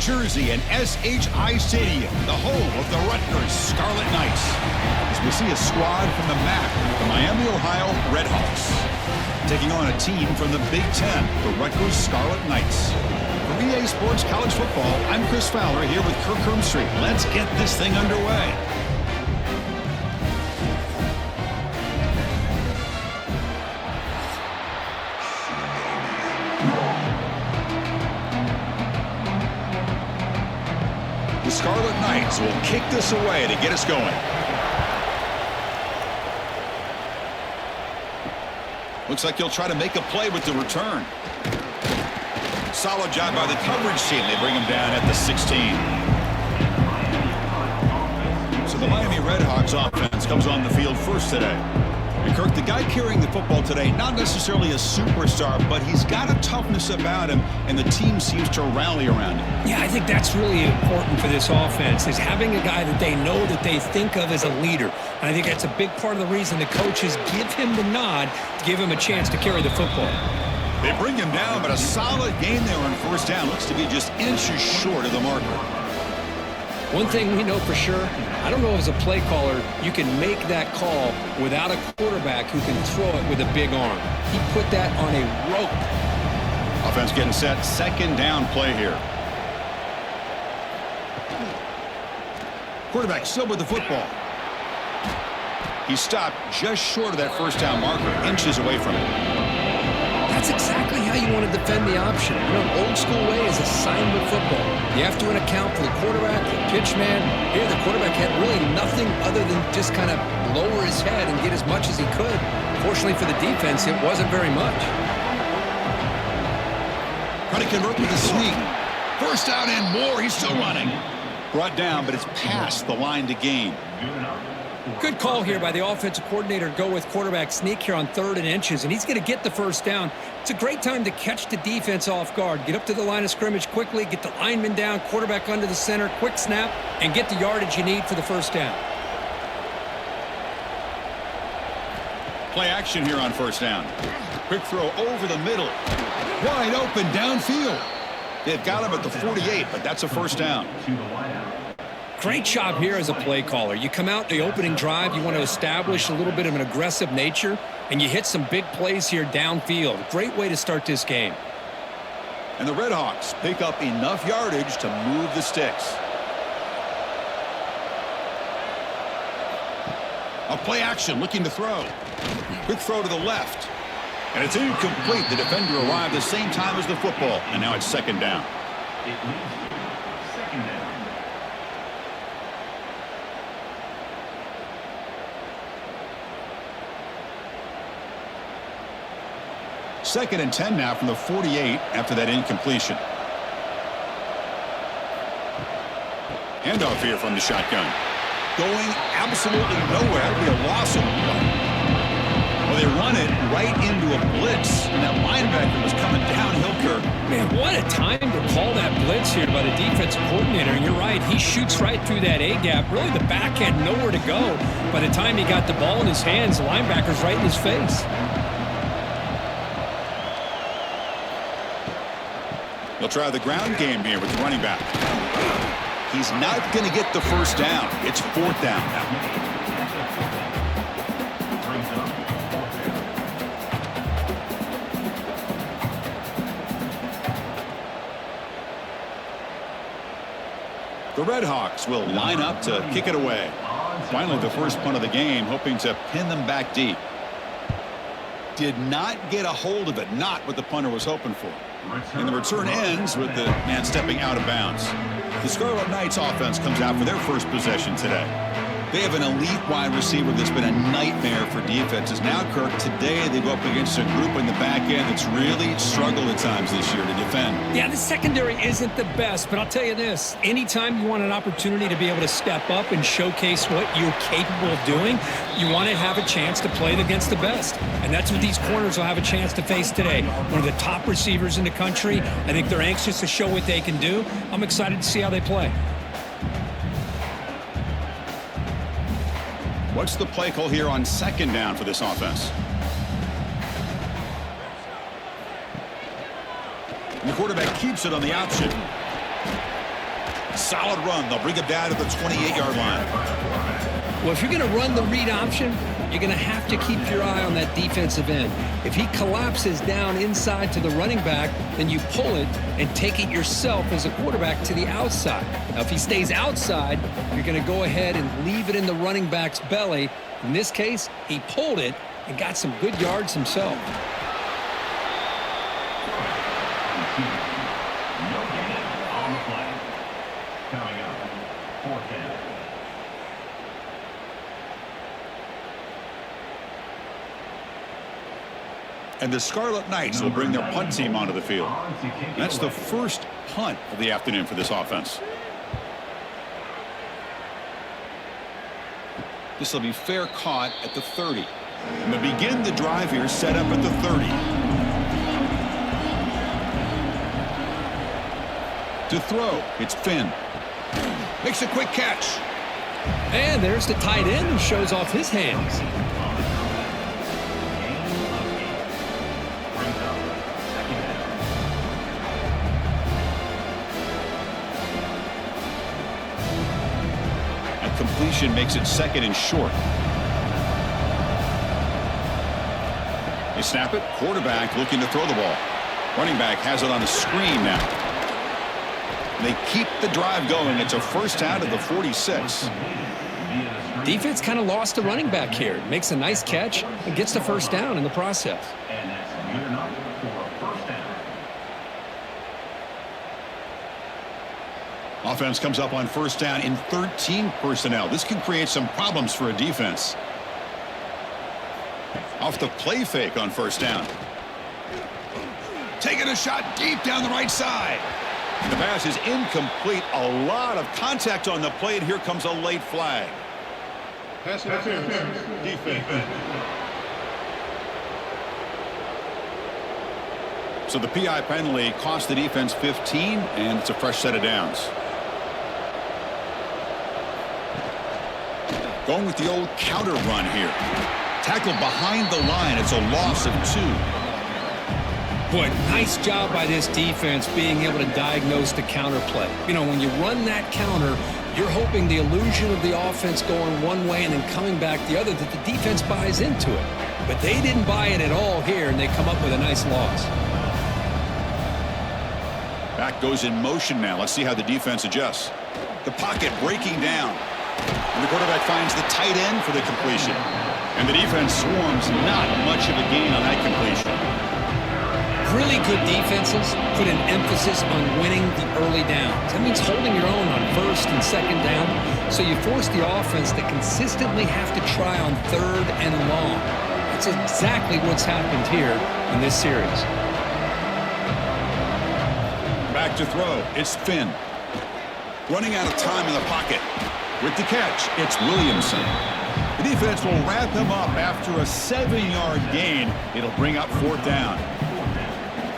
Jersey and SHI Stadium, the home of the Rutgers Scarlet Knights. As we see a squad from the MAC, the Miami, Ohio RedHAwks, taking on a team from the Big Ten, the Rutgers Scarlet Knights. For EA Sports College Football, I'm Chris Fowler here with Kirk Hermstreet. Let's get this thing underway. The Scarlet Knights will kick this away to get us going. Looks like he'll try to make a play with the return. Solid job by the coverage team. They bring him down at the 16. So the Miami RedHAwks offense comes on the field first today. And Kirk, the guy carrying the football today, not necessarily a superstar, but he's got a toughness about him, and the team seems to rally around him. Yeah, I think that's really important for this offense, is having a guy that they know, that they think of as a leader. And I think that's a big part of the reason the coaches give him the nod to give him a chance to carry the football. They bring him down, but a solid gain there on first down. Looks to be just inches short of the marker. One thing we know for sure, I don't know as a play caller, you can make that call without a quarterback who can throw it with a big arm. He put that on a rope. Offense getting set. Second down play here. Quarterback still with the football. He stopped just short of that first down marker, inches away from it. That's exactly how you want to defend the option. You know, an old school way is assignment football. You have to account for the quarterback, the pitch man. Here, the quarterback had really nothing other than just kind of lower his head and get as much as he could. Fortunately for the defense, it wasn't very much. Trying to convert with a sneak. First down and more. He's still running. Brought down, but it's past the line to gain. Good call here by the offensive coordinator. Go with quarterback sneak here on 3rd and inches, and he's going to get the first down. It's a great time to catch the defense off guard. Get up to the line of scrimmage quickly, get the lineman down, quarterback under the center, quick snap, and get the yardage you need for the first down. Play action here on first down. Quick throw over the middle. Wide open downfield. They've got him at the 48, but that's a first down. Great job here as a play caller. You come out the opening drive, you want to establish a little bit of an aggressive nature, and you hit some big plays here downfield. Great way to start this game. And the RedHAwks pick up enough yardage to move the sticks. A play action, looking to throw. Quick throw to the left. And it's incomplete. The defender arrived the same time as the football, and now it's second down. Second and 10 now from the 48 after that incompletion. Handoff here from the shotgun. Going absolutely nowhere. That'll be a loss of play. Well, they run it right into a blitz, and that linebacker was coming downhill, Kirk. Man, what a time to call that blitz here by the defensive coordinator. And you're right, he shoots right through that A-gap. Really, the back had nowhere to go. By the time he got the ball in his hands, the linebacker's right in his face. They'll try the ground game here with the running back. He's not going to get the first down. It's 4th down now. The RedHAwks will line up to kick it away. Finally, the first punt of the game, hoping to pin them back deep. Did not get a hold of it, not what the punter was hoping for. And the return ends with the man stepping out of bounds. The Scarlet Knights offense comes out for their first possession today. They have an elite wide receiver that's been a nightmare for defenses. Now, Kirk, today they go up against a group in the back end that's really struggled at times this year to defend. Yeah, the secondary isn't the best, but I'll tell you this. Anytime you want an opportunity to be able to step up and showcase what you're capable of doing, you want to have a chance to play against the best. And that's what these corners will have a chance to face today. One of the top receivers in the country. I think they're anxious to show what they can do. I'm excited to see how they play. What's the play call here on second down for this offense? And the quarterback keeps it on the option. Solid run. They'll bring him down to the 28-yard line. Well, if you're going to run the read option, you're going to have to keep your eye on that defensive end. If he collapses down inside to the running back, then you pull it and take it yourself as a quarterback to the outside. Now, if he stays outside, you're going to go ahead and leave it in the running back's belly. In this case, he pulled it and got some good yards himself. And the Scarlet Knights will bring their punt team onto the field. That's the first punt of the afternoon for this offense. This will be fair caught at the 30. And to begin the drive here, set up at the 30. To throw, it's Finn. Makes a quick catch. And there's the tight end who shows off his hands. Completion makes it second and short. They snap it. Quarterback looking to throw the ball. Running back has it on a screen now. They keep the drive going. It's a first down to the 46. Defense kind of lost the running back here. Makes a nice catch and gets the first down in the process. Offense comes up on first down in 13 personnel. This can create some problems for a defense. Off the play fake on first down. Taking a shot deep down the right side. The pass is incomplete. A lot of contact on the play, and here comes a late flag. Pass interference. Defense. So the PI penalty cost the defense 15, and it's a fresh set of downs. Going with the old counter run here. Tackled behind the line. It's a loss of 2. Boy, nice job by this defense being able to diagnose the counter play. You know, when you run that counter, you're hoping the illusion of the offense going one way and then coming back the other, that the defense buys into it. But they didn't buy it at all here, and they come up with a nice loss. Back goes in motion now. Let's see how the defense adjusts. The pocket breaking down. And the quarterback finds the tight end for the completion. And the defense swarms. Not much of a gain on that completion. Really good defenses put an emphasis on winning the early downs. That means holding your own on first and second down. So you force the offense to consistently have to try on third and long. That's exactly what's happened here in this series. Back to throw. It's Finn. Running out of time in the pocket. With the catch, it's Williamson. The defense will wrap him up after a 7-yard gain. It'll bring up fourth down.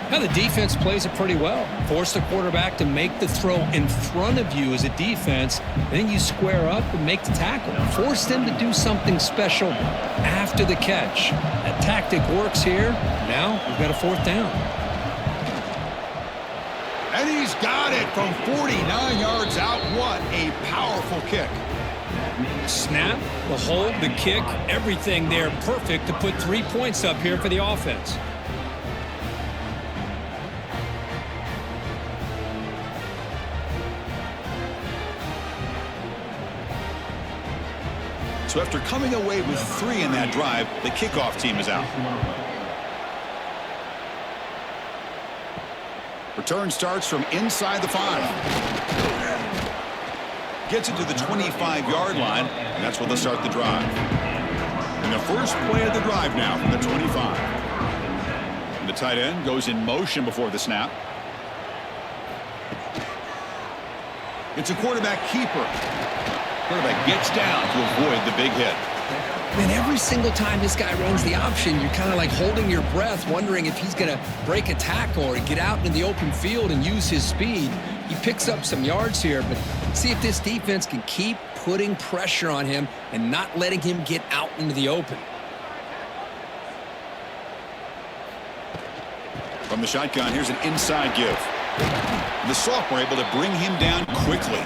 Now the defense plays it pretty well. Force the quarterback to make the throw in front of you as a defense. Then you square up and make the tackle. Force them to do something special after the catch. That tactic works here. Now we've got a fourth down. And he's got it from 49 yards out. What a powerful kick. Snap, the hold, the kick, everything there perfect to put 3 points up here for the offense. So after coming away with 3 in that drive, the kickoff team is out. Return starts from inside the 5. Gets it to the 25-yard line, and that's where they'll start the drive. And the first play of the drive now from the 25. And the tight end goes in motion before the snap. It's a quarterback keeper. Quarterback gets down to avoid the big hit. Man, every single time this guy runs the option, you're kind of like holding your breath, wondering if he's going to break a tackle or get out into the open field and use his speed. He picks up some yards here, but see if this defense can keep putting pressure on him and not letting him get out into the open. From the shotgun, here's an inside give. The sophomore able to bring him down quickly.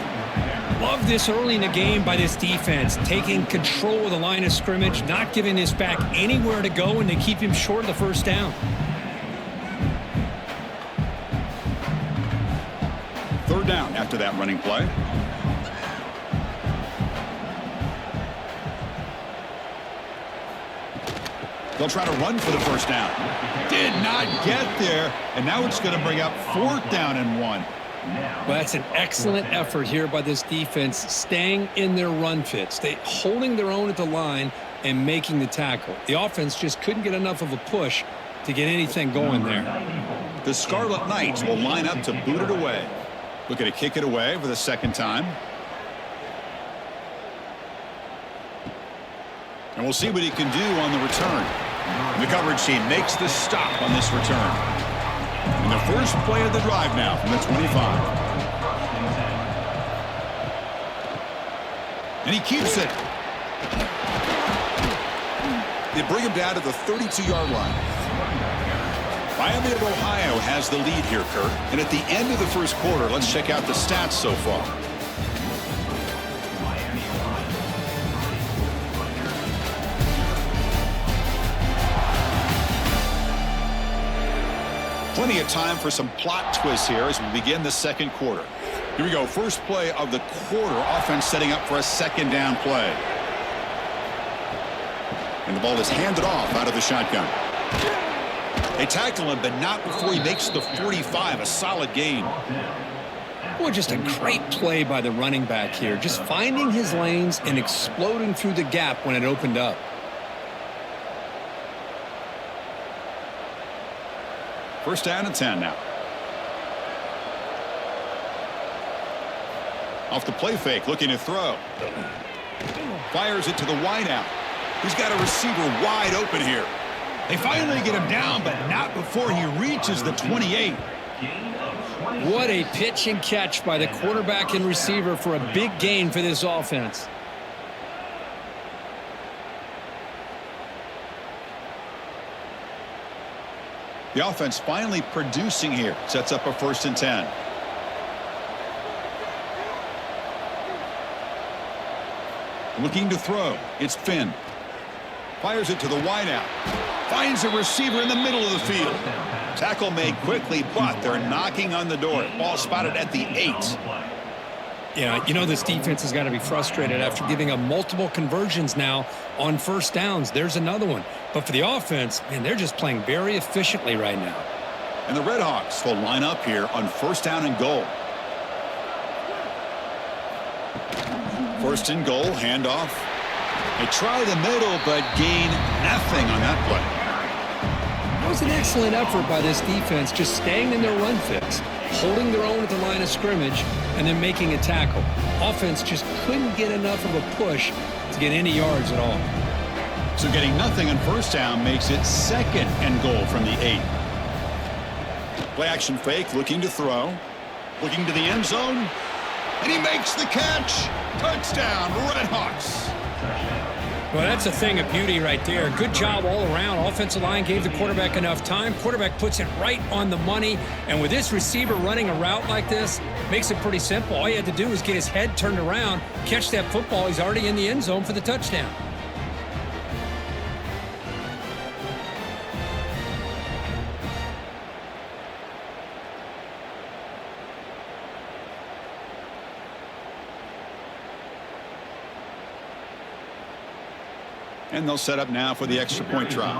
Love this early in the game by this defense, taking control of the line of scrimmage, not giving this back anywhere to go, and they keep him short of the first down. Third down after that running play. They'll try to run for the first down. Did not get there, and now it's going to bring up 4th down and 1. Well, that's an excellent effort here by this defense, staying in their run fits. They holding their own at the line and making the tackle. The offense just couldn't get enough of a push to get anything going there. The Scarlet Knights will line up to boot it away. Looking to kick it away for the second time. And we'll see what he can do on the return. The coverage team makes the stop on this return. And the first play of the drive now from the 25. And he keeps it. They bring him down to the 32-yard line. Miami of Ohio has the lead here, Kurt. And at the end of the first quarter, let's check out the stats so far. Plenty of time for some plot twists here as we begin the second quarter. Here we go. First play of the quarter. Offense setting up for a second down play. And the ball is handed off out of the shotgun. They tackle him, but not before he makes the 45. A solid gain. Boy, just a great play by the running back here. Just finding his lanes and exploding through the gap when it opened up. First down and 10 now. Off the play fake, looking to throw. Fires it to the wideout. He's got a receiver wide open here. They finally get him down, but not before he reaches the 28. What a pitch and catch by the quarterback and receiver for a big gain for this offense. The offense finally producing here. Sets up a 1st and 10. Looking to throw. It's Finn. Fires it to the wideout. Finds a receiver in the middle of the field. Tackle made quickly, but they're knocking on the door. Ball spotted at the 8. Yeah, you know this defense has got to be frustrated after giving up multiple conversions now on first downs. There's another one. But for the offense, man, they're just playing very efficiently right now. And the RedHAwks will line up here on 1st down and goal. 1st and goal, handoff. They try the middle, but gain nothing on that play. That was an excellent effort by this defense, just staying in their run fits, holding their own at the line of scrimmage, and then making a tackle. Offense just couldn't get enough of a push to get any yards at all. So getting nothing on first down makes it 2nd and goal from the 8. Play action fake, looking to throw. Looking to the end zone. And he makes the catch. Touchdown, RedHAwks. Well, that's a thing of beauty right there. Good job all around. Offensive line gave the quarterback enough time. Quarterback puts it right on the money. And with this receiver running a route like this, makes it pretty simple. All you had to do was get his head turned around, catch that football. He's already in the end zone for the touchdown. And they'll set up now for the extra point try.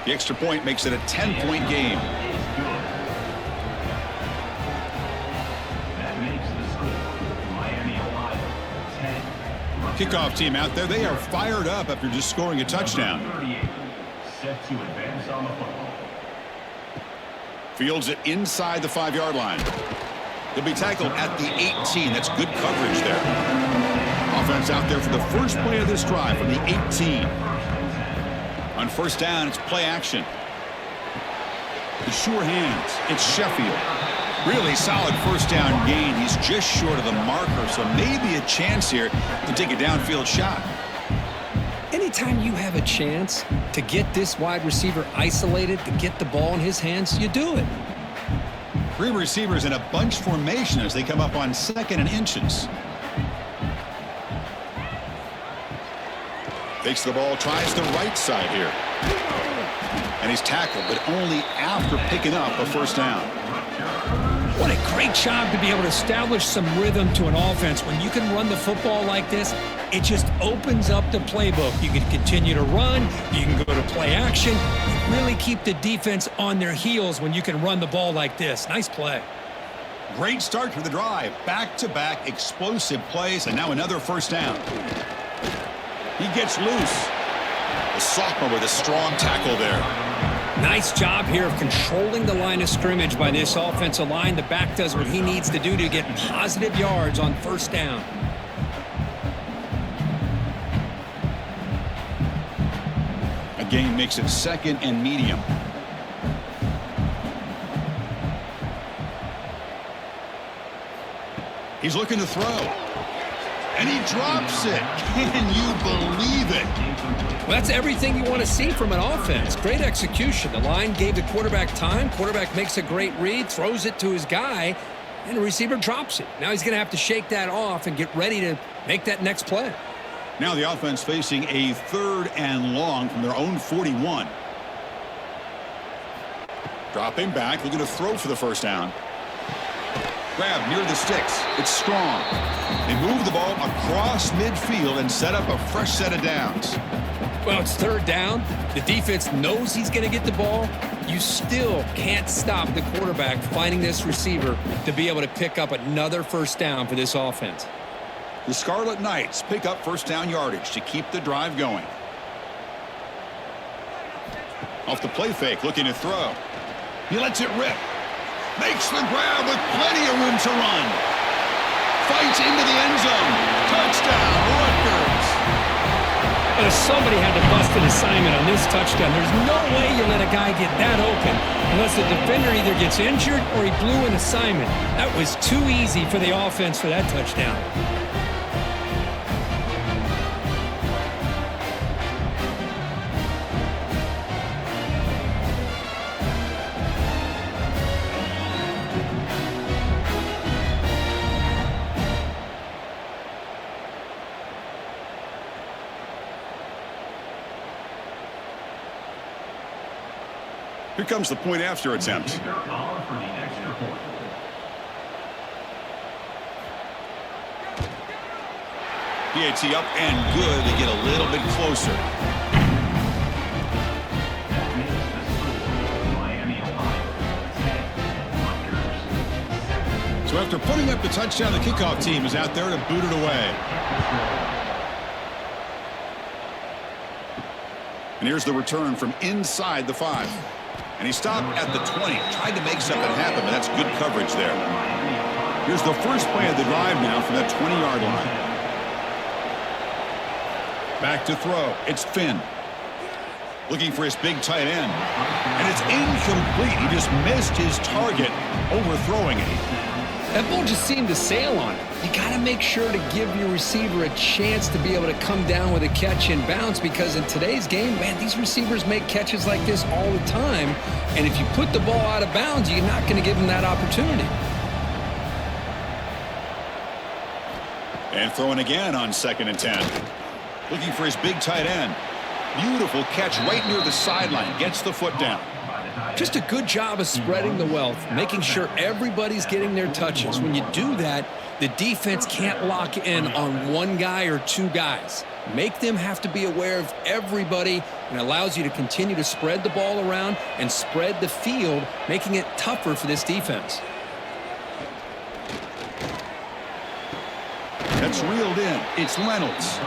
The extra point makes it a 10-point game. Kickoff team out there. They are fired up after just scoring a touchdown. Fields it inside the 5-yard line. He'll be tackled at the 18. That's good coverage there. Offense out there for the first play of this drive from the 18. On first down, it's play action. The sure hands. It's Sheffield. Really solid first down gain. He's just short of the marker, so maybe a chance here to take a downfield shot. Anytime you have a chance to get this wide receiver isolated, to get the ball in his hands, you do it. Three receivers in a bunch formation as they come up on 2nd and inches. Takes the ball, tries the right side here. And he's tackled, but only after picking up a first down. What a great job to be able to establish some rhythm to an offense. When you can run the football like this, it just opens up the playbook. You can continue to run. You can go to play action. You really keep the defense on their heels when you can run the ball like this. Nice play. Great start to the drive. Back-to-back explosive plays, and now another first down. He gets loose. The sophomore with a strong tackle there. Nice job here of controlling the line of scrimmage by this offensive line. The back does what he needs to do to get positive yards on first down. A gain makes it 2nd and medium. He's looking to throw. And he drops it. Can you believe it? Well, that's everything you want to see from an offense. Great execution. The line gave the quarterback time. Quarterback makes a great read, throws it to his guy, and the receiver drops it. Now he's going to have to shake that off and get ready to make that next play. Now the offense facing a 3rd and long from their own 41. Dropping back, looking to throw for the first down. Grab near the sticks. It's strong. They move the ball across midfield and set up a fresh set of downs. Well, it's 3rd down. The defense knows he's going to get the ball. You still can't stop the quarterback finding this receiver to be able to pick up another first down for this offense. The Scarlet Knights pick up first down yardage to keep the drive going. Off the play fake, looking to throw. He lets it rip. Makes the grab with plenty of room to run. Fights into the end zone. Touchdown, Rutgers. Well, somebody had to bust an assignment on this touchdown. There's no way you let a guy get that open unless the defender either gets injured or he blew an assignment. That was too easy for the offense for that touchdown. Here comes the point after attempt. PAT up and good. They get a little bit closer. So after putting up the touchdown, the kickoff team is out there to boot it away. And here's the return from inside the 5. And he stopped at the 20. Tried to make something happen, but that's good coverage there. Here's the first play of the drive now from that 20-yard line. Back to throw. It's Finn. Looking for his big tight end. And it's incomplete. He just missed his target, overthrowing it. That ball just seemed to sail on it. You got to make sure to give your receiver a chance to be able to come down with a catch and bounce, because in today's game, man, these receivers make catches like this all the time. And if you put the ball out of bounds, you're not going to give them that opportunity. And throwing again on 2nd and 10. Looking for his big tight end. Beautiful catch right near the sideline. Gets the foot down. Just a good job of spreading the wealth, making sure everybody's getting their touches. When you do that, the defense can't lock in on one guy or two guys. Make them have to be aware of everybody, and allows you to continue to spread the ball around and spread the field, making it tougher for this defense. That's reeled in. It's Reynolds.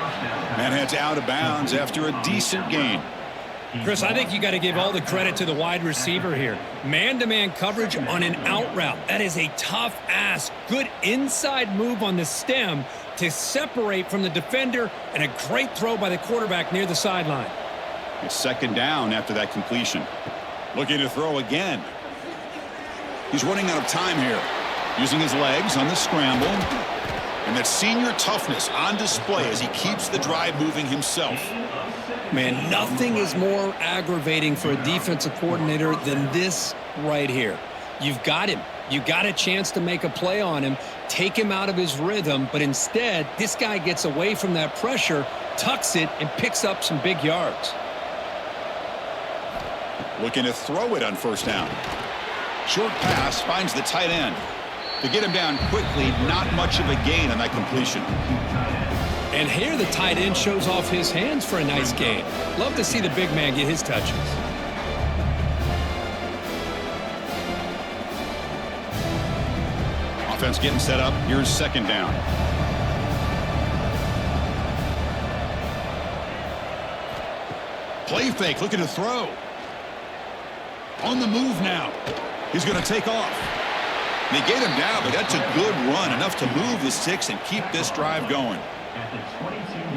Man heads out of bounds after a decent gain. Chris, I think you got to give all the credit to the wide receiver here. Man-to-man coverage on an out route. That is a tough ask. Good inside move on the stem to separate from the defender, and a great throw by the quarterback near the sideline. It's 2nd down after that completion. Looking to throw again. He's running out of time here. Using his legs on the scramble. And that senior toughness on display as he keeps the drive moving himself. Man, nothing is more aggravating for a defensive coordinator than this right here. You've got him. You got a chance to make a play on him, take him out of his rhythm, but instead, this guy gets away from that pressure, tucks it, and picks up some big yards. Looking to throw it on first down. Short pass finds the tight end. To get him down quickly, not much of a gain on that completion. And here the tight end shows off his hands for a nice gain. Love to see the big man get his touches. Offense getting set up. Here's second down. Play fake, looking to throw. On the move now. He's going to take off. They get him down, but that's a good run. Enough to move the sticks and keep this drive going.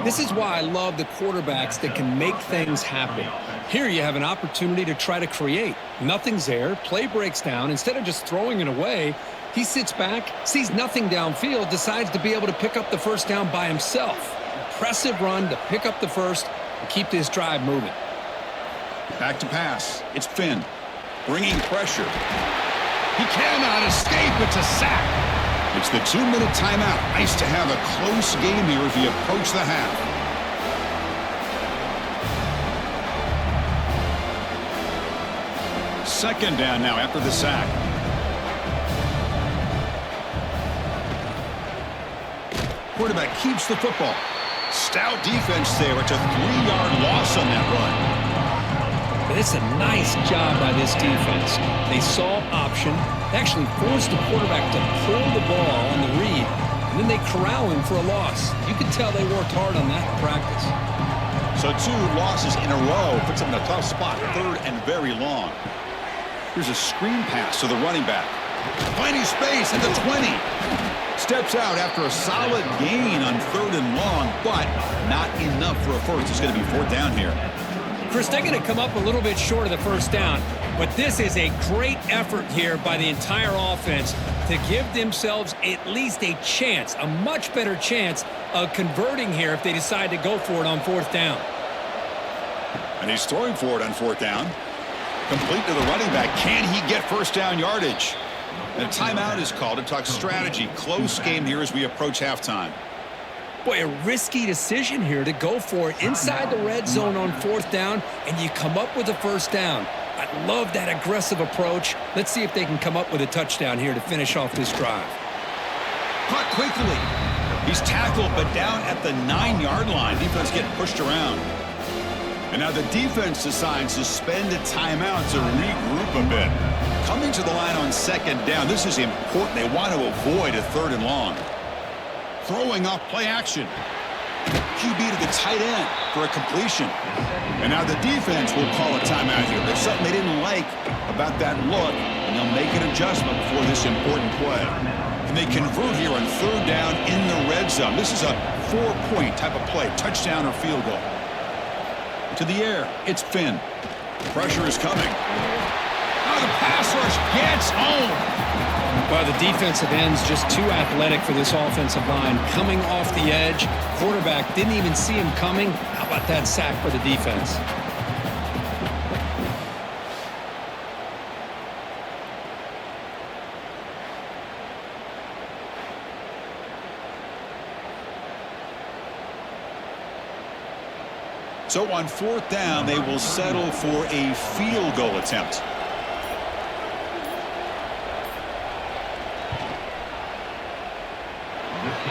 This is why I love the quarterbacks that can make things happen. Here you have an opportunity to try to create. Nothing's there. Play breaks down. Instead of just throwing it away, he sits back, sees nothing downfield, decides to be able to pick up the first down by himself. Impressive run to pick up the first and keep this drive moving. Back to pass. It's Finn. Bringing pressure. He cannot escape. It's a sack. It's the 2-minute timeout. Nice to have a close game here as we approach the half. Second down now after the sack. Quarterback keeps the football. Stout defense there. It's a 3-yard loss on that run. It's a nice job by this defense. They saw option, actually forced the quarterback to pull the ball on the read, and then they corral him for a loss. You can tell they worked hard on that in practice. So 2 losses in a row puts them in a tough spot. 3rd and very long. Here's a screen pass to the running back. Finding space at the 20. Steps out after a solid gain on 3rd and long, but not enough for a first. It's going to be 4th down here. Chris, they're going to come up a little bit short of the first down, but this is a great effort here by the entire offense to give themselves at least a chance, a much better chance of converting here if they decide to go for it on 4th down. And he's throwing for it on 4th down. Complete to the running back. Can he get first down yardage? And a timeout is called to talk strategy. Close game here as we approach halftime. Boy, a risky decision here to go for it inside the red zone on 4th down, and you come up with a first down. I love that aggressive approach. Let's see if they can come up with a touchdown here to finish off this drive. Caught quickly. He's tackled, but down at the 9-yard line. Defense getting pushed around. And now the defense decides to spend a timeout to regroup a bit. Coming to the line on 2nd down. This is important. They want to avoid a 3rd and long. Throwing off play action. QB to the tight end for a completion. And now the defense will call a timeout here. There's something they didn't like about that look, and they'll make an adjustment for this important play. And they convert here on 3rd down in the red zone. This is a 4-point type of play, touchdown or field goal. To the air, it's Finn. Pressure is coming. Oh, the pass rush gets home. Well, the defensive end's just too athletic for this offensive line. Coming off the edge, quarterback didn't even see him coming. How about that sack for the defense? So on 4th down, they will settle for a field goal attempt.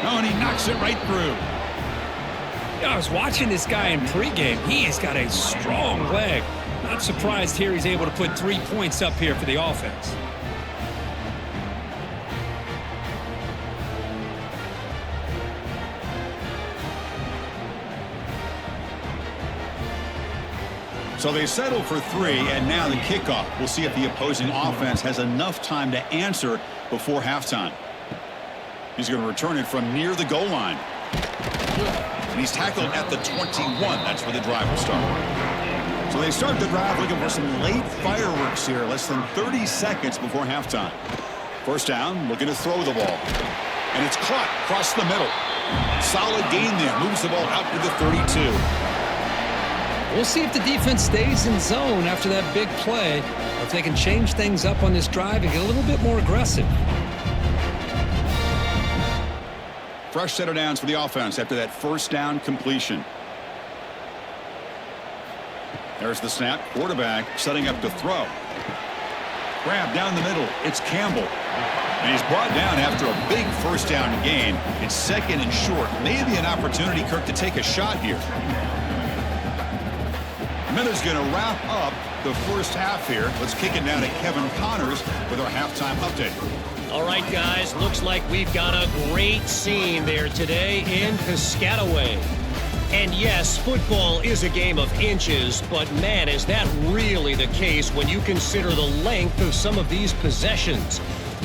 Oh, and he knocks it right through. I was watching this guy in pregame. He has got a strong leg. Not surprised here he's able to put 3 points up here for the offense. So they settle for 3, and now the kickoff. We'll see if the opposing offense has enough time to answer before halftime. He's going to return it from near the goal line. And he's tackled at the 21. That's where the drive will start. So they start the drive looking for some late fireworks here. Less than 30 seconds before halftime. First down, looking to throw the ball. And it's caught across the middle. Solid gain there. Moves the ball out to the 32. We'll see if the defense stays in zone after that big play, or if they can change things up on this drive and get a little bit more aggressive. Fresh set of downs for the offense after that first down completion. There's the snap. Quarterback setting up to throw. Grab down the middle. It's Campbell. And he's brought down after a big first down gain. It's second and short. Maybe an opportunity, Kirk, to take a shot here. Miller's going to wrap up the first half here. Let's kick it down to Kevin Connors with our halftime update. All right, guys, looks like we've got a great scene there today in Piscataway. And yes, football is a game of inches, but man, is that really the case when you consider the length of some of these possessions.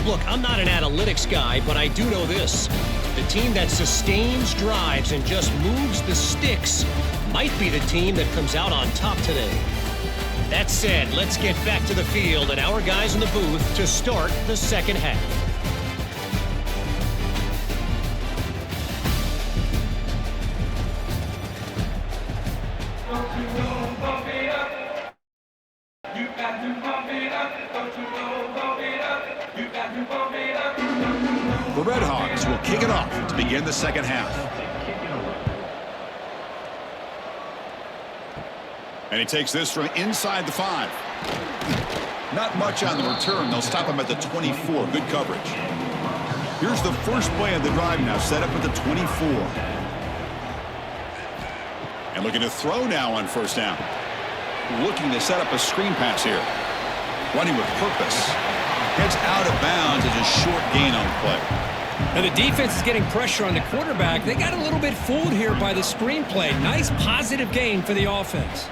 Look, I'm not an analytics guy, but I do know this. The team that sustains drives and just moves the sticks might be the team that comes out on top today. That said, let's get back to the field and our guys in the booth to start the second half. The RedHAwks will kick it off to begin the second half. And he takes this from inside the 5. Not much on the return. They'll stop him at the 24. Good coverage. Here's the first play of the drive now, set up at the 24. And looking to throw now on first down. Looking to set up a screen pass here. Running with purpose. Gets out of bounds as a short gain on the play. Now the defense is getting pressure on the quarterback. They got a little bit fooled here by the screen play. Nice positive gain for the offense.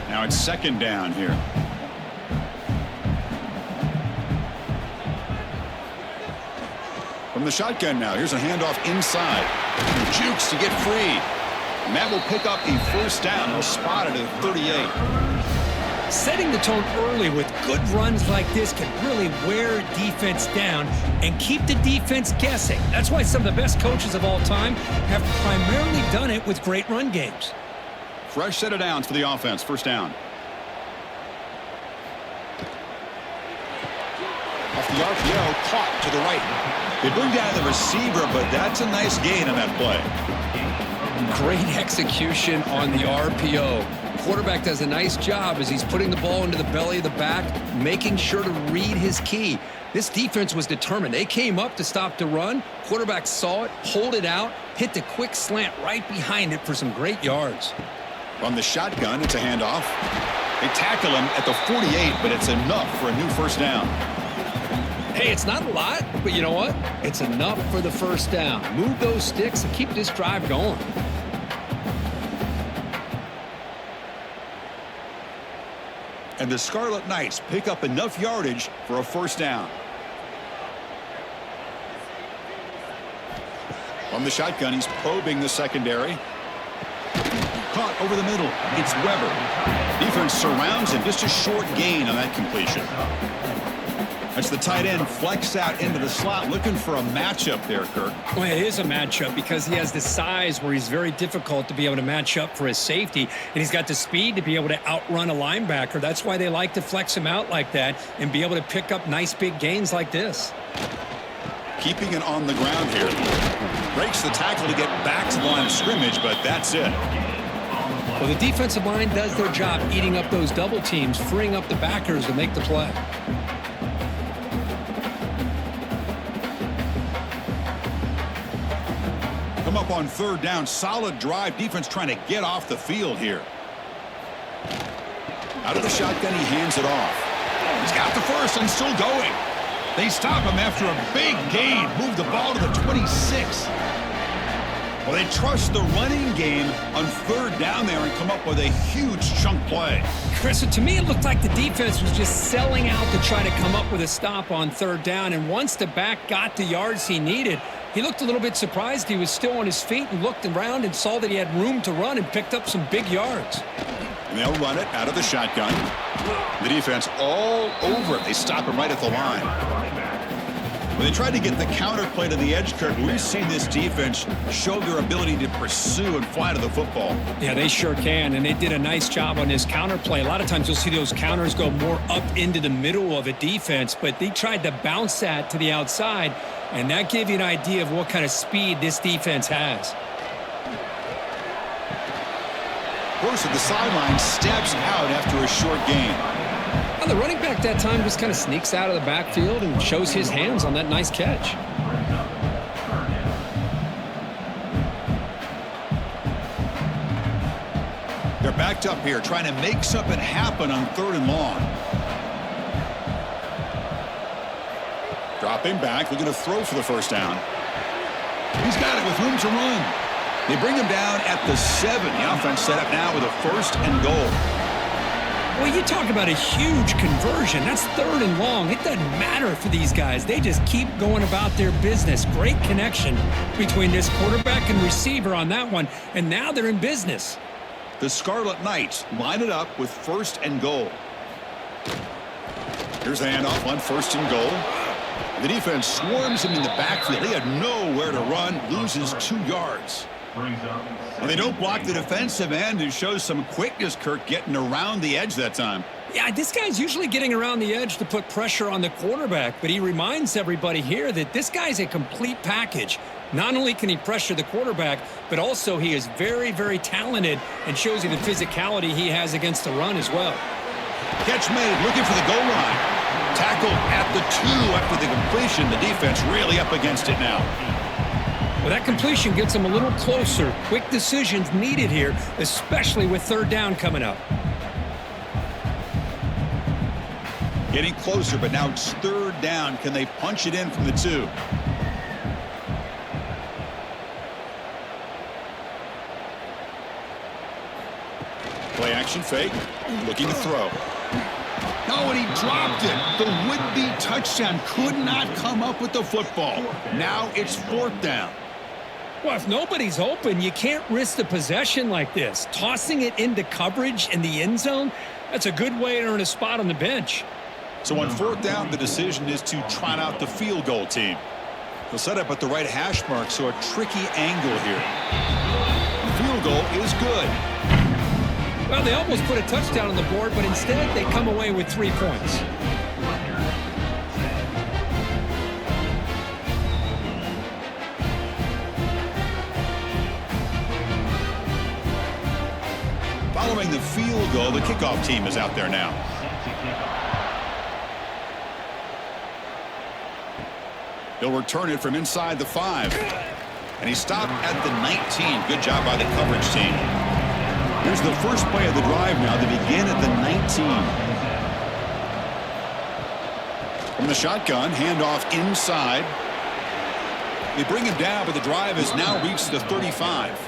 Now it's second down here. From the shotgun now, here's a handoff inside. Jukes to get free. And that will pick up a first down. They'll spot it at 38. Setting the tone early with good runs like this can really wear defense down and keep the defense guessing. That's why some of the best coaches of all time have primarily done it with great run games. Fresh set of downs for the offense. First down. Off the RPO, caught to the right. They bring down the receiver, but that's a nice gain on that play. Great execution on the RPO. Quarterback does a nice job as he's putting the ball into the belly of the back, making sure to read his key. This defense was determined. They came up to stop the run. Quarterback saw it, pulled it out, hit the quick slant right behind it for some great yards. From the shotgun, it's a handoff. They tackle him at the 48, but it's enough for a new first down. Hey, it's not a lot, but you know what? It's enough for the first down. Move those sticks and keep this drive going. And the Scarlet Knights pick up enough yardage for a first down. From the shotgun, he's probing the secondary. Caught over the middle. It's Weber. Defense surrounds him. Just a short gain on that completion. That's the tight end flexed out into the slot, looking for a matchup there, Kirk. Well, it is a matchup because he has the size where he's very difficult to be able to match up for his safety, and he's got the speed to be able to outrun a linebacker. That's why they like to flex him out like that and be able to pick up nice big gains like this. Keeping it on the ground here. Breaks the tackle to get back to the line of scrimmage, but that's it. Well, the defensive line does their job eating up those double teams, freeing up the backers to make the play. Come up on third down. Solid drive. Defense trying to get off the field here. Out of the shotgun, he hands it off. He's got the first and still going. They stop him after a big gain. Move the ball to the 26. Well, they trust the running game on third down there and come up with a huge chunk play. Chris, to me, it looked like the defense was just selling out to try to come up with a stop on third down. And once the back got the yards he needed, he looked a little bit surprised. He was still on his feet and looked around and saw that he had room to run and picked up some big yards. And they'll run it out of the shotgun. The defense all over it. They stop him right at the line. When they tried to get the counter play to the edge, Kirk, we've seen this defense show their ability to pursue and fly to the football. Yeah, they sure can, and they did a nice job on this counter play. A lot of times you'll see those counters go more up into the middle of a defense, but they tried to bounce that to the outside, and that gave you an idea of what kind of speed this defense has. Horse at the sideline steps out after a short gain. Well, the running back that time just kind of sneaks out of the backfield and shows his hands on that nice catch. They're backed up here trying to make something happen on 3rd and long. Dropping back, looking to throw for the first down. He's got it with room to run. They bring him down at the 7. The offense set up now with a 1st and goal. Well, you talk about a huge conversion. That's 3rd and long. It doesn't matter for these guys. They just keep going about their business. Great connection between this quarterback and receiver on that one, and now they're in business. The Scarlet Knights line it up with 1st and goal. Here's the handoff on 1st and goal. The defense swarms him in the backfield. He had nowhere to run, loses 2 yards. Well, they don't block the defensive end, who shows some quickness, Kirk, getting around the edge that time. Yeah, this guy's usually getting around the edge to put pressure on the quarterback, but he reminds everybody here that this guy's a complete package. Not only can he pressure the quarterback, but also he is very, very talented and shows you the physicality he has against the run as well. Catch made, looking for the goal line. Tackled at the 2 after the completion. The defense really up against it now. Well, that completion gets them a little closer. Quick decisions needed here, especially with 3rd down coming up. Getting closer, but now it's 3rd down. Can they punch it in from the 2? Play action fake. Looking to throw. No, and he dropped it. The would-be touchdown could not come up with the football. Now it's 4th down. Well, if nobody's open, you can't risk the possession like this. Tossing it into coverage in the end zone, that's a good way to earn a spot on the bench. So on 4th down, the decision is to trot out the field goal team. They'll set up at the right hash mark, so a tricky angle here. The field goal is good. Well, they almost put a touchdown on the board, but instead they come away with 3 points. Following the field goal, the kickoff team is out there now. He'll return it from inside the 5. And he stopped at the 19. Good job by the coverage team. Here's the first play of the drive now. They begin at the 19. From the shotgun, handoff inside. They bring him down, but the drive has now reached the 35.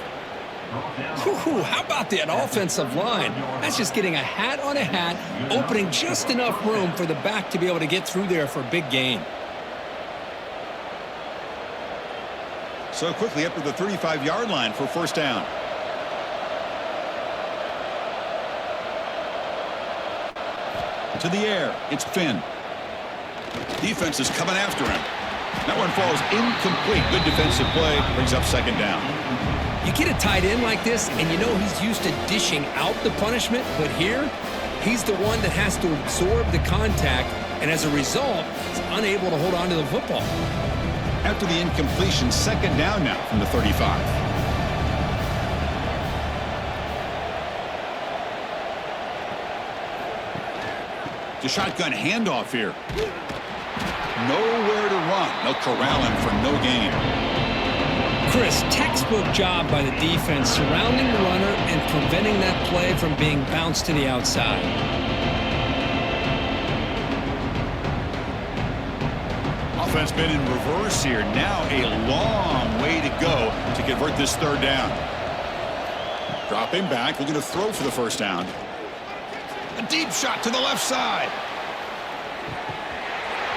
How about that offensive line? That's just getting a hat on a hat, opening just enough room for the back to be able to get through there for a big gain. So quickly up to the 35-yard line for 1st down. To the air, it's Finn. Defense is coming after him. That one falls incomplete. Good defensive play, brings up 2nd down. You get a tight end like this, and you know he's used to dishing out the punishment, but here, he's the one that has to absorb the contact, and as a result, he's unable to hold on to the football. After the incompletion, 2nd down now from the 35. The shotgun handoff here. Nowhere to run. They'll corral him for no gain. Chris, textbook job by the defense surrounding the runner and preventing that play from being bounced to the outside. Offense been in reverse here. Now a long way to go to convert this 3rd down. Dropping back, looking to throw for the 1st down. A deep shot to the left side.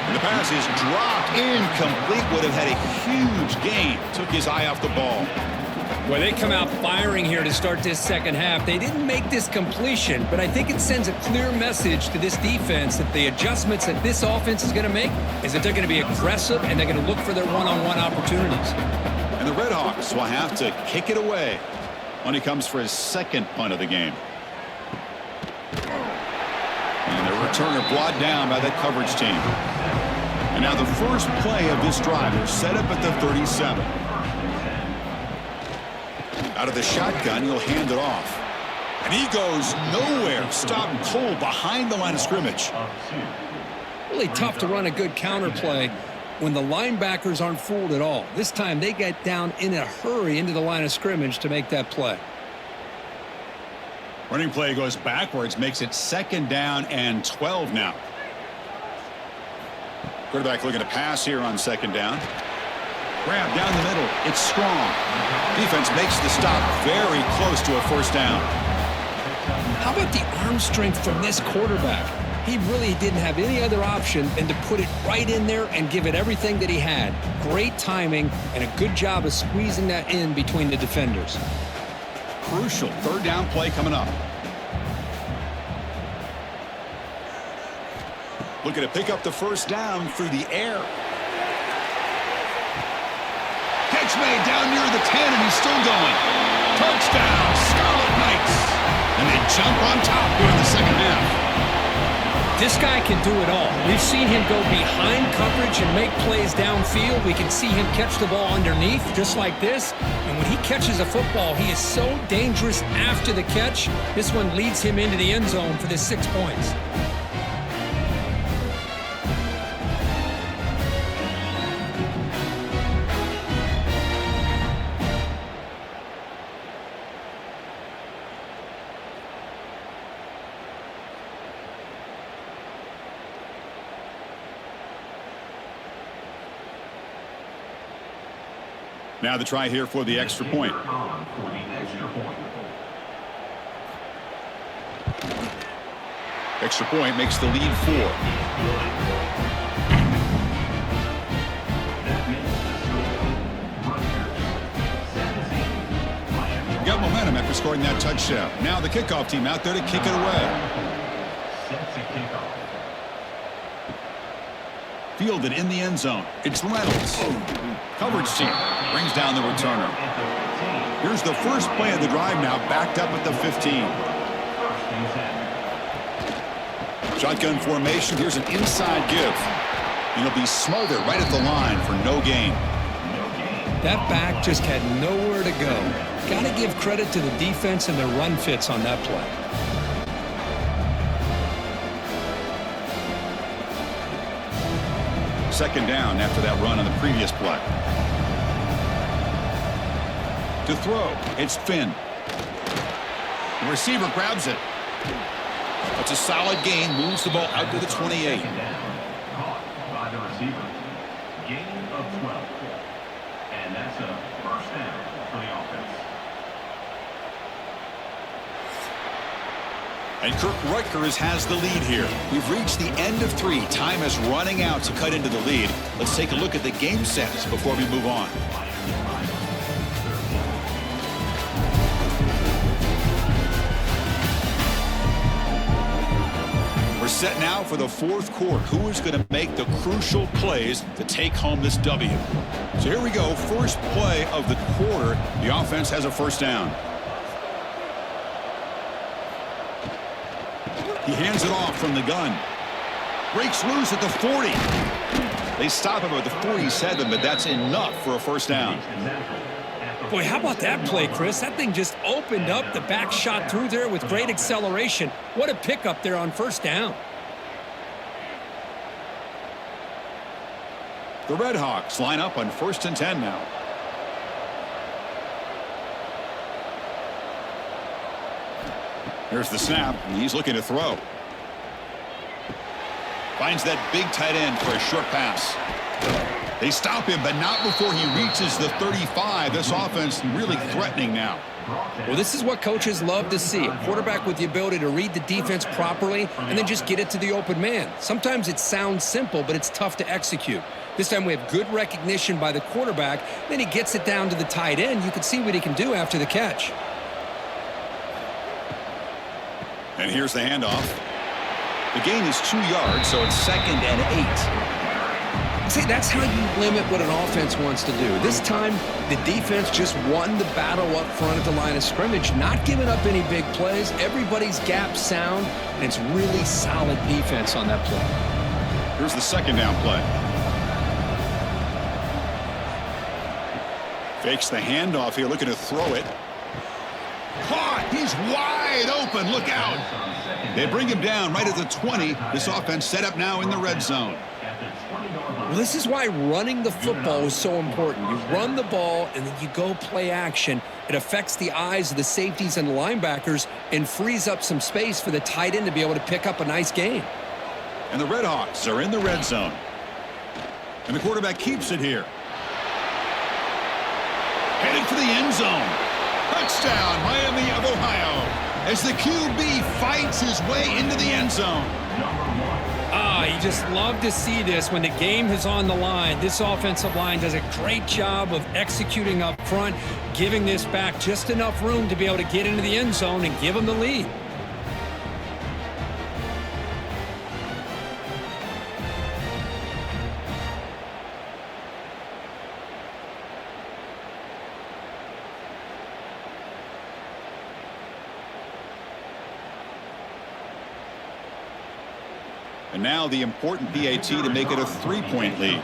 And the pass is dropped incomplete. Would have had a huge gain. Took his eye off the ball. Well, they come out firing here to start this second half. They didn't make this completion, but I think it sends a clear message to this defense that the adjustments that this offense is going to make is that they're going to be aggressive and they're going to look for their one-on-one opportunities. And the RedHawks will have to kick it away when he comes for his second punt of the game. And the returner brought down by that coverage team. And now the first play of this drive is set up at the 37. Out of the shotgun, he'll hand it off. And he goes nowhere. Stopped cold behind the line of scrimmage. Really tough to run a good counter play when the linebackers aren't fooled at all. This time they get down in a hurry into the line of scrimmage to make that play. Running play goes backwards, makes it 2nd down and 12 now. Quarterback looking to pass here on 2nd down. Grab down the middle. It's strong. Defense makes the stop very close to a 1st down. How about the arm strength from this quarterback? He really didn't have any other option than to put it right in there and give it everything that he had. Great timing and a good job of squeezing that in between the defenders. Crucial 3rd down play coming up. Looking to pick up the 1st down through the air. Catch made down near the 10, and he's still going. Touchdown, Scarlet Knights. And they jump on top here in the second half. This guy can do it all. We've seen him go behind coverage and make plays downfield. We can see him catch the ball underneath, just like this. And when he catches a football, he is so dangerous after the catch. This one leads him into the end zone for the 6 points. Now the try here for the extra point. Extra point makes the lead 4. Got momentum after scoring that touchdown. Now the kickoff team out there to kick it away. Fielded in the end zone. It's Reynolds. Coverage team brings down the returner. Here's the first play of the drive now, backed up at the 15. Shotgun formation. Here's an inside give. And he'll be smothered right at the line for no gain. That back just had nowhere to go. Got to give credit to the defense and their run fits on that play. Second down after that run on the previous play. To throw, it's Finn. The receiver grabs it. It's a solid gain, moves the ball out to the 28. Caught by the receiver. Gain of 12. And that's a 1st down for the offense. And Rutgers has the lead here. We've reached the end of 3. Time is running out to cut into the lead. Let's take a look at the game sets before we move on. We're set now for the 4th quarter. Who is going to make the crucial plays to take home this W? So here we go. First play of the quarter. The offense has a 1st down. He hands it off from the gun. Breaks loose at the 40. They stop him at the 47, but that's enough for a 1st down. Boy, how about that play, Chris? That thing just opened up. The back shot through there with great acceleration. What a pickup there on 1st down. The RedHawks line up on 1st and 10 now. Here's the snap, and he's looking to throw. Finds that big tight end for a short pass. They stop him, but not before he reaches the 35. This offense really threatening now. Well, this is what coaches love to see. A quarterback with the ability to read the defense properly and then just get it to the open man. Sometimes it sounds simple, but it's tough to execute. This time we have good recognition by the quarterback. Then he gets it down to the tight end. You can see what he can do after the catch. And here's the handoff. The gain is 2 yards, so it's 2nd and 8. See, that's how you limit what an offense wants to do. This time, the defense just won the battle up front at the line of scrimmage, not giving up any big plays. Everybody's gap sound, and it's really solid defense on that play. Here's the 2nd down play. Fakes the handoff here, looking to throw it. Caught! He's wide open. Look out! They bring him down right at the 20. This offense set up now in the red zone. Well, this is why running the football is so important. You run the ball, and then you go play action. It affects the eyes of the safeties and the linebackers and frees up some space for the tight end to be able to pick up a nice gain. And the RedHAwks are in the red zone. And the quarterback keeps it here. Headed for the end zone. Touchdown, Miami of Ohio, as the QB fights his way into the end zone. You just love to see this when the game is on the line. This offensive line does a great job of executing up front, giving this back just enough room to be able to get into the end zone and give them the lead. And now the important PAT to make it a 3-point lead.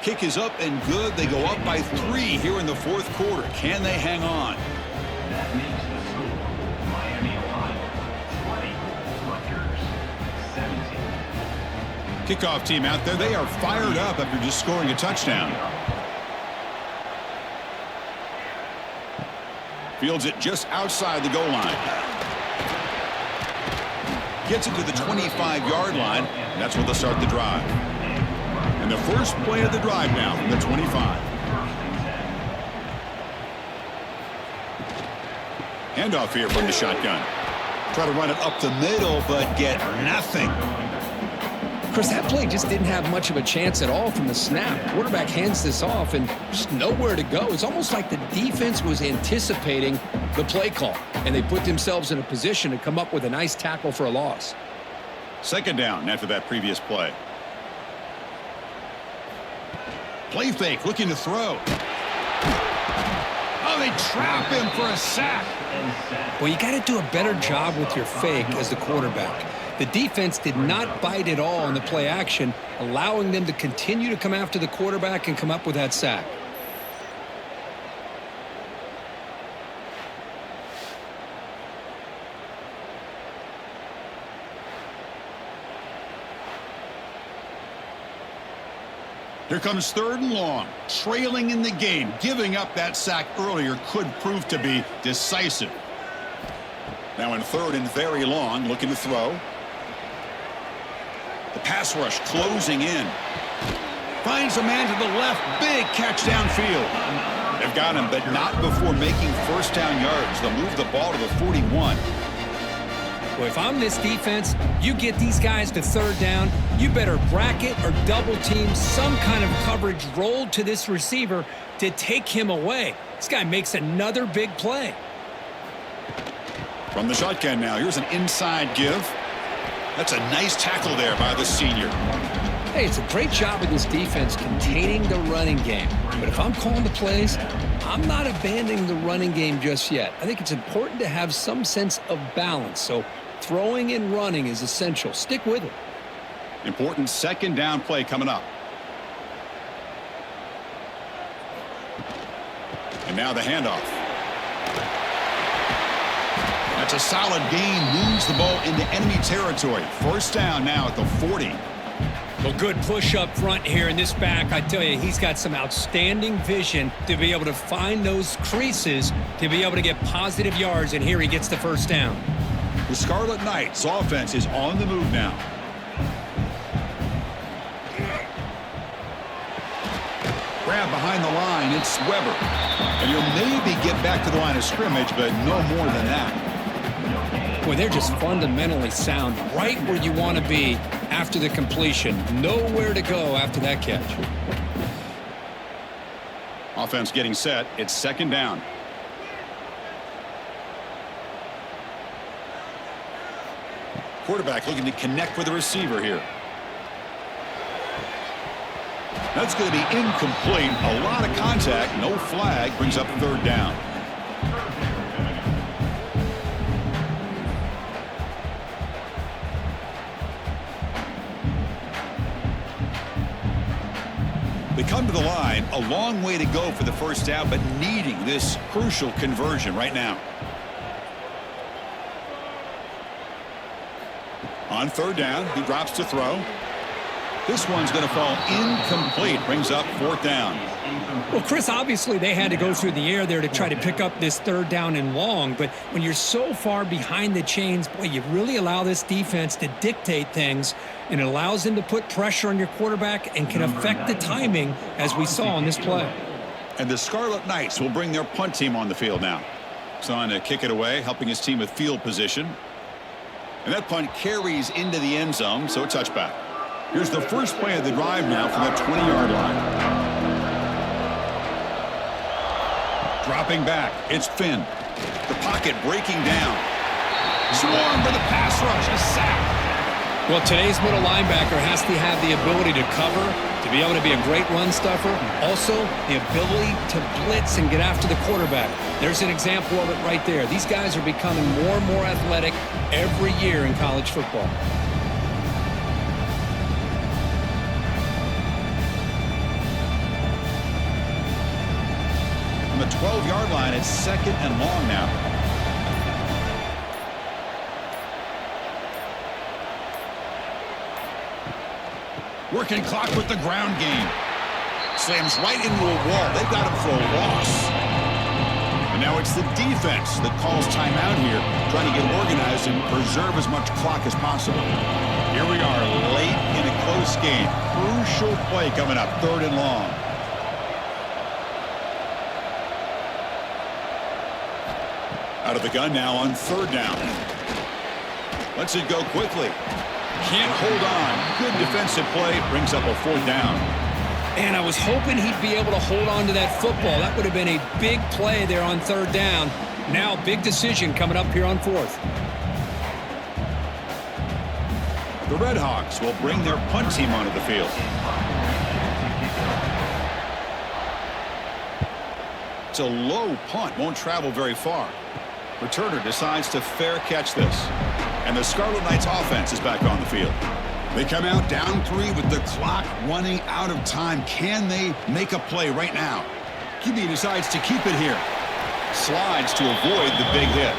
Kick is up and good. They go up by 3 here in the 4th quarter. Can they hang on? That makes the score Miami, Ohio 20, Rutgers 17. Kickoff team out there. They are fired up after just scoring a touchdown. Fields it just outside the goal line. Gets it to the 25-yard line, and that's where they'll start the drive. And the first play of the drive now from the 25. Handoff here from the shotgun. Try to run it up the middle, but get nothing. Chris, that play just didn't have much of a chance at all from the snap. Quarterback hands this off and just nowhere to go. It's almost like the defense was anticipating the play call, and they put themselves in a position to come up with a nice tackle for a loss. 2nd down after that previous play. Play fake, looking to throw. Oh, they trap him for a sack. Well, you got to do a better job with your fake as the quarterback. The defense did not bite at all on the play action, allowing them to continue to come after the quarterback and come up with that sack. Here comes 3rd and long, trailing in the game. Giving up that sack earlier could prove to be decisive. Now in 3rd and very long, looking to throw. The pass rush closing in. Finds a man to the left. Big catch downfield. They've got him, but not before making 1st down yards. They'll move the ball to the 41. Well, if I'm this defense, you get these guys to 3rd down, you better bracket or double team some kind of coverage rolled to this receiver to take him away. This guy makes another big play. From the shotgun now, here's an inside give. That's a nice tackle there by the senior. Hey, it's a great job of this defense containing the running game. But if I'm calling the plays, I'm not abandoning the running game just yet. I think it's important to have some sense of balance. So throwing and running is essential. Stick with it. Important 2nd down play coming up. And now the handoff. That's a solid gain. Moves the ball into enemy territory. 1st down now at the 40. Well, good push up front here in this back. I tell you, he's got some outstanding vision to be able to find those creases to be able to get positive yards, and here he gets the 1st down. The Scarlet Knights offense is on the move now. Grab behind the line. It's Weber. And he'll maybe get back to the line of scrimmage, but no more than that. Boy, they're just fundamentally sound right where you want to be after the completion. Nowhere to go after that catch. Offense getting set. It's second down. Quarterback looking to connect with the receiver here. That's going to be incomplete. A lot of contact. No flag. Brings up third down. They come to the line. A long way to go for the first down, but needing this crucial conversion right now. On third down, he drops to throw. This one's going to fall incomplete. Brings up fourth down. Well, Chris, obviously they had to go through the air there to try to pick up this third down and long. But when you're so far behind the chains, boy, you really allow this defense to dictate things. And it allows them to put pressure on your quarterback and can affect the timing, as we saw on this play. And the Scarlet Knights will bring their punt team on the field now. He's on to kick it away, helping his team with field position. And that punt carries into the end zone, so a touchback. Here's the first play of the drive now from the 20-yard line. Dropping back, it's Finn. The pocket breaking down. Swarmed by the pass rush, a sack. Well, today's middle linebacker has to have the ability to cover, to be able to be a great run stuffer. Also, the ability to blitz and get after the quarterback. There's an example of it right there. These guys are becoming more and more athletic every year in college football. On the 12-yard line, it's second and long now. Working clock with the ground game. Slams right into a wall. They've got him for a loss. And now it's the defense that calls timeout here, trying to get organized and preserve as much clock as possible. Here we are late in a close game. Crucial play coming up, third and long. Out of the gun now on third down. Lets it go quickly. Can't hold on. Good defensive play. Brings up a fourth down. And I was hoping he'd be able to hold on to that football. That would have been a big play there on third down. Now, big decision coming up here on fourth. The RedHAwks will bring their punt team onto the field. It's a low punt. Won't travel very far. Returner decides to fair catch this. And the Scarlet Knights offense is back on the field. They come out down 3 with the clock running out of time. Can they make a play right now? QB decides to keep it here. Slides to avoid the big hit.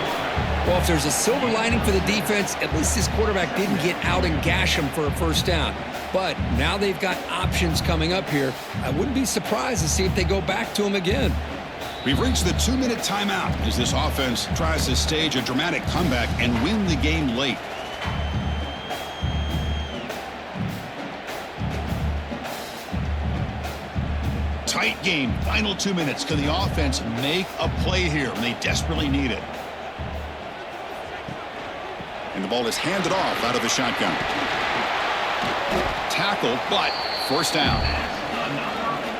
Well, if there's a silver lining for the defense, at least this quarterback didn't get out and gash him for a first down. But now they've got options coming up here. I wouldn't be surprised to see if they go back to him again. We've reached the 2-minute timeout as this offense tries to stage a dramatic comeback and win the game late. Tight game. Final 2 minutes. Can the offense make a play here? And they desperately need it. And the ball is handed off out of the shotgun. Tackle, but first down.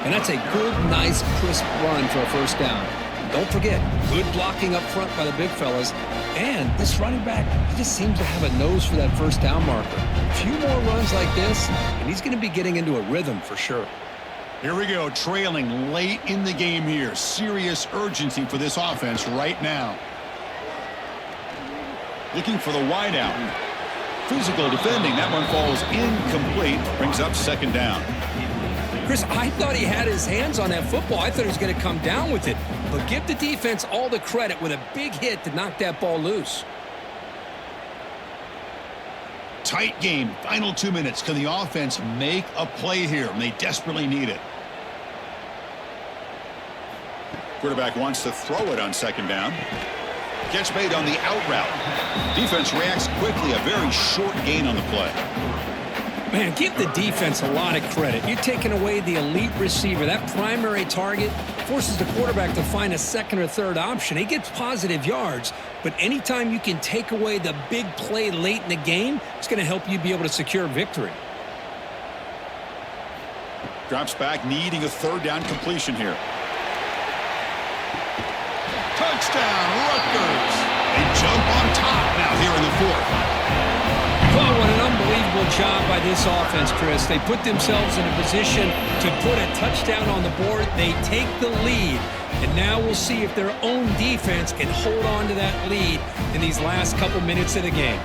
And that's a good, nice, crisp run for a first down. Don't forget, good blocking up front by the big fellas. And this running back, he just seems to have a nose for that first down marker. A few more runs like this, and he's going to be getting into a rhythm for sure. Here we go, trailing late in the game here. Serious urgency for this offense right now. Looking for the wideout. Physical defending. That one falls incomplete. Brings up second down. Chris, I thought he had his hands on that football. I thought he was going to come down with it. But give the defense all the credit with a big hit to knock that ball loose. Tight game. Final 2 minutes. Can the offense make a play here? And they desperately need it. Quarterback wants to throw it on second down. Catch made on the out route. Defense reacts quickly. A very short gain on the play. Man, give the defense a lot of credit. You're taking away the elite receiver. That primary target forces the quarterback to find a second or third option. He gets positive yards, but anytime you can take away the big play late in the game, it's going to help you be able to secure victory. Drops back, needing a third down completion here. Touchdown, Rutgers. They jump on top now here in the fourth. Oh, what an unbelievable job by this offense, Chris. They put themselves in a position to put a touchdown on the board. They take the lead, and now we'll see if their own defense can hold on to that lead in these last couple minutes of the game.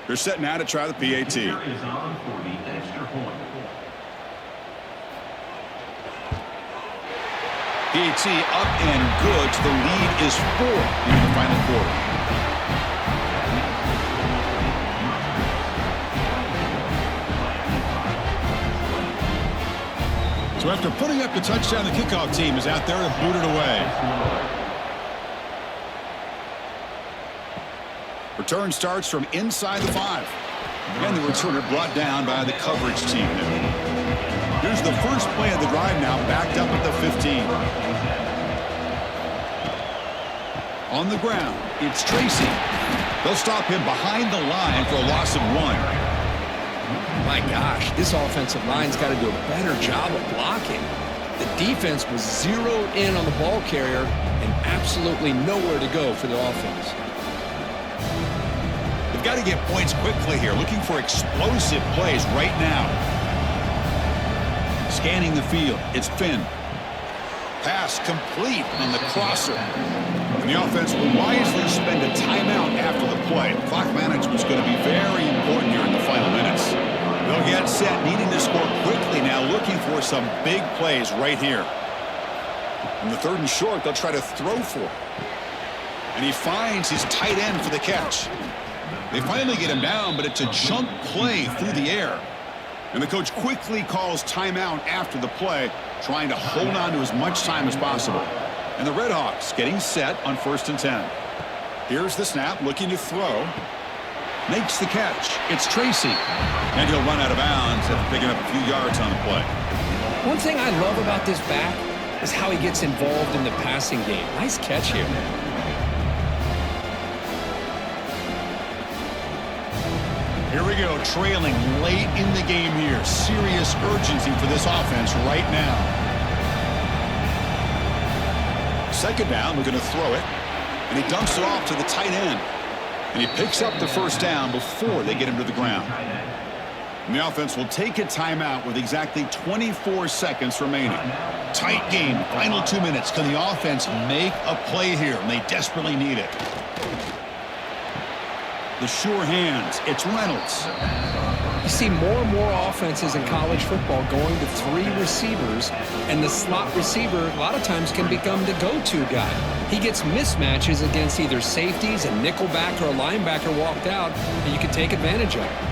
They're set now to try the PAT. Is on for the extra point. PAT up and good. The lead is 4 in the final quarter. So after putting up the touchdown, the kickoff team is out there to boot it away. Return starts from inside the 5. And the returner brought down by the coverage team there. Here's the first play of the drive now, backed up at the 15. On the ground, it's Tracy. They'll stop him behind the line for a loss of 1. My gosh, this offensive line's got to do a better job of blocking. The defense was zeroed in on the ball carrier and absolutely nowhere to go for the offense. They've got to get points quickly here, looking for explosive plays right now. Scanning the field, it's Finn. Pass complete on the crosser. And the offense will wisely spend a timeout after the play. Clock management's going to be very important here in the final minutes. They'll get set, needing to score quickly now, looking for some big plays right here. In the 3rd and short, they'll try to throw for it. And he finds his tight end for the catch. They finally get him down, but it's a chunk play through the air. And the coach quickly calls timeout after the play, trying to hold on to as much time as possible. And the RedHAwks getting set on 1st and 10. Here's the snap, looking to throw. Makes the catch. It's Tracy. And he'll run out of bounds after picking up a few yards on the play. One thing I love about this back is how he gets involved in the passing game. Nice catch here. Here we go, trailing late in the game here. Serious urgency for this offense right now. 2nd down, we're going to throw it. And he dumps it off to the tight end. And he picks up the 1st down before they get him to the ground. And the offense will take a timeout with exactly 24 seconds remaining. Tight game, final 2 minutes. Can the offense make a play here? And they desperately need it. The sure hands, it's Reynolds. You see more and more offenses in college football going to 3 receivers, and the slot receiver a lot of times can become the go-to guy. He gets mismatches against either safeties, a nickelback, or a linebacker walked out, and you can take advantage of it.